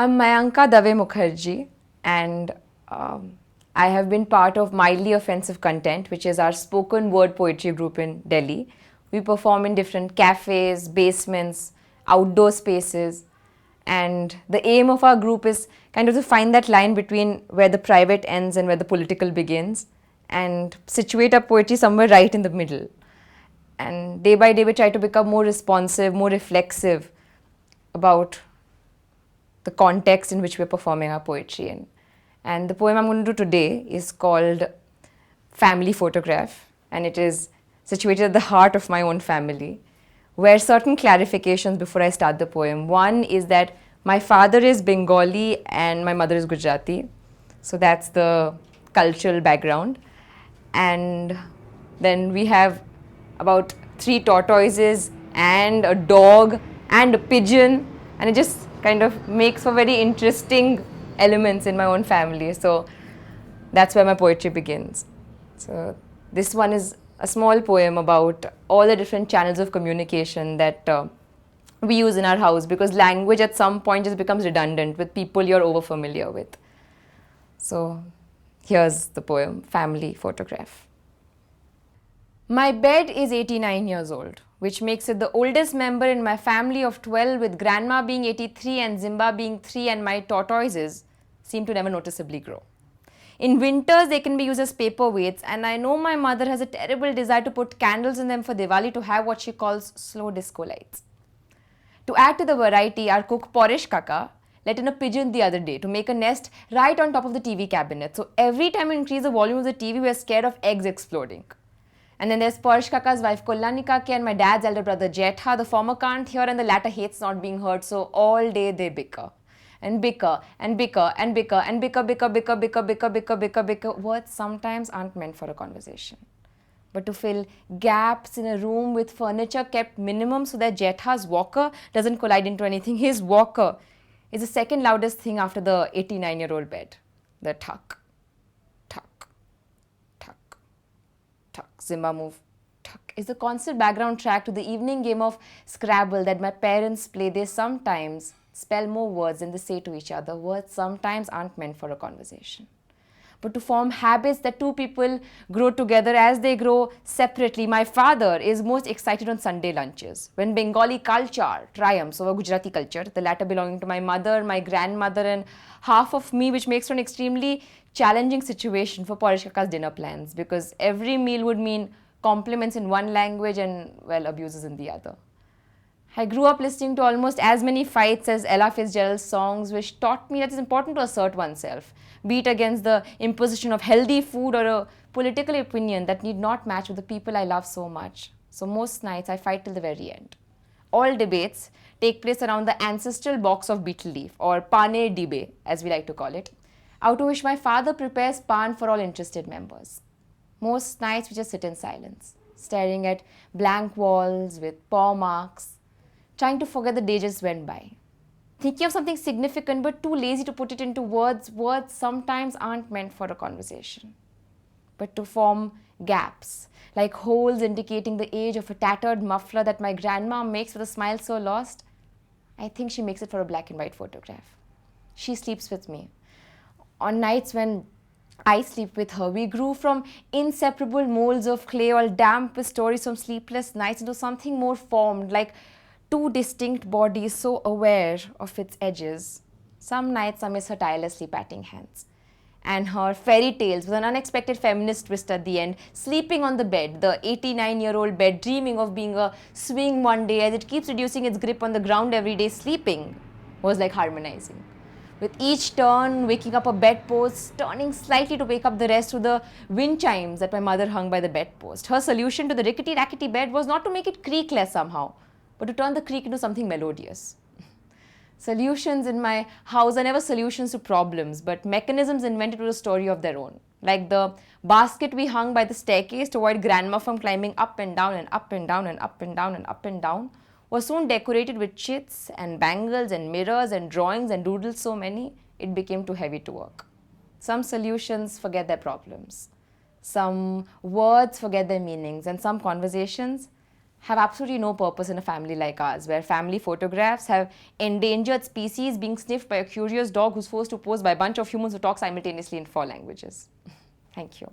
I'm Mayanka Dave Mukherjee, and I have been part of Mildly Offensive Content, which is our spoken word poetry group in Delhi. We perform in different cafes, basements, outdoor spaces, and the aim of our group is kind of to find that line between where the private ends and where the political begins, and situate our poetry somewhere right in the middle. And day by day, we try to become more responsive, more reflexive about the context in which we're performing our poetry in. And the poem I'm going to do today is called Family Photograph, and it is situated at the heart of my own family, where certain clarifications before I start the poem. One is that my father is Bengali and my mother is Gujarati, so that's the cultural background. And then we have about 3 tortoises and a dog and a pigeon, and it just kind of makes for very interesting elements in my own family. So that's where my poetry begins. So this one is a small poem about all the different channels of communication that we use in our house, because language at some point just becomes redundant with people you're over familiar with. So here's the poem, Family Photograph. My bed is 89 years old, which makes it the oldest member in my family of 12, with grandma being 83 and Zimba being 3, and my tortoises seem to never noticeably grow. In winters, they can be used as paperweights, and I know my mother has a terrible desire to put candles in them for Diwali to have what she calls slow disco lights. To add to the variety, our cook Porish Kaka let in a pigeon the other day to make a nest right on top of the TV cabinet. So every time we increase the volume of the TV, we are scared of eggs exploding. And then there's Porish Kaka's wife Kollani Kake and my dad's elder brother Jetha. The former can't hear and the latter hates not being heard, so all day they bicker. And bicker and bicker and bicker and bicker, bicker, bicker, bicker, bicker, bicker, bicker, bicker. Words sometimes aren't meant for a conversation, but to fill gaps in a room with furniture kept minimum so that Jetha's walker doesn't collide into anything. His walker is the second loudest thing after the 89-year-old bed. The tuck, tuck, tuck, tuck, Zimba move, tuck is the constant background track to the evening game of Scrabble that my parents play. They sometimes spell more words than they say to each other. Words sometimes aren't meant for a conversation, but to form habits that two people grow together as they grow separately. My father is most excited on Sunday lunches, when Bengali culture triumphs over Gujarati culture, the latter belonging to my mother, my grandmother, and half of me, which makes for an extremely challenging situation for Porish Kaka's dinner plans, because every meal would mean compliments in one language and, well, abuses in the other. I grew up listening to almost as many fights as Ella Fitzgerald's songs, which taught me that it's important to assert oneself, be it against the imposition of healthy food or a political opinion that need not match with the people I love so much. So most nights I fight till the very end. All debates take place around the ancestral box of betel leaf, or pane dibe as we like to call it, out of which my father prepares pan for all interested members. Most nights we just sit in silence, staring at blank walls with paw marks, trying to forget the day just went by. Thinking of something significant but too lazy to put it into words. Words sometimes aren't meant for a conversation, but to form gaps, like holes indicating the age of a tattered muffler that my grandma makes with a smile so lost. I think she makes it for a black and white photograph. She sleeps with me. On nights when I sleep with her, we grew from inseparable molds of clay, all damp with stories from sleepless nights, into something more formed, like two distinct bodies so aware of its edges. Some nights I miss her tirelessly patting hands, and her fairy tales with an unexpected feminist twist at the end, sleeping on the bed, the 89-year-old bed, dreaming of being a swing one day as it keeps reducing its grip on the ground every day. Sleeping was like harmonizing, with each turn waking up a bedpost, turning slightly to wake up the rest through the wind chimes that my mother hung by the bedpost. Her solution to the rickety-rackety bed was not to make it creak less somehow, but to turn the creak into something melodious. Solutions in my house are never solutions to problems, but mechanisms invented with a story of their own. Like the basket we hung by the staircase to avoid grandma from climbing up and down and up and down and up and down and up and down, was soon decorated with chits and bangles and mirrors and drawings and doodles so many, it became too heavy to work. Some solutions forget their problems. Some words forget their meanings, and some conversations have absolutely no purpose in a family like ours, where family photographs have endangered species being sniffed by a curious dog who's forced to pose by a bunch of humans who talk simultaneously in 4 languages. Thank you.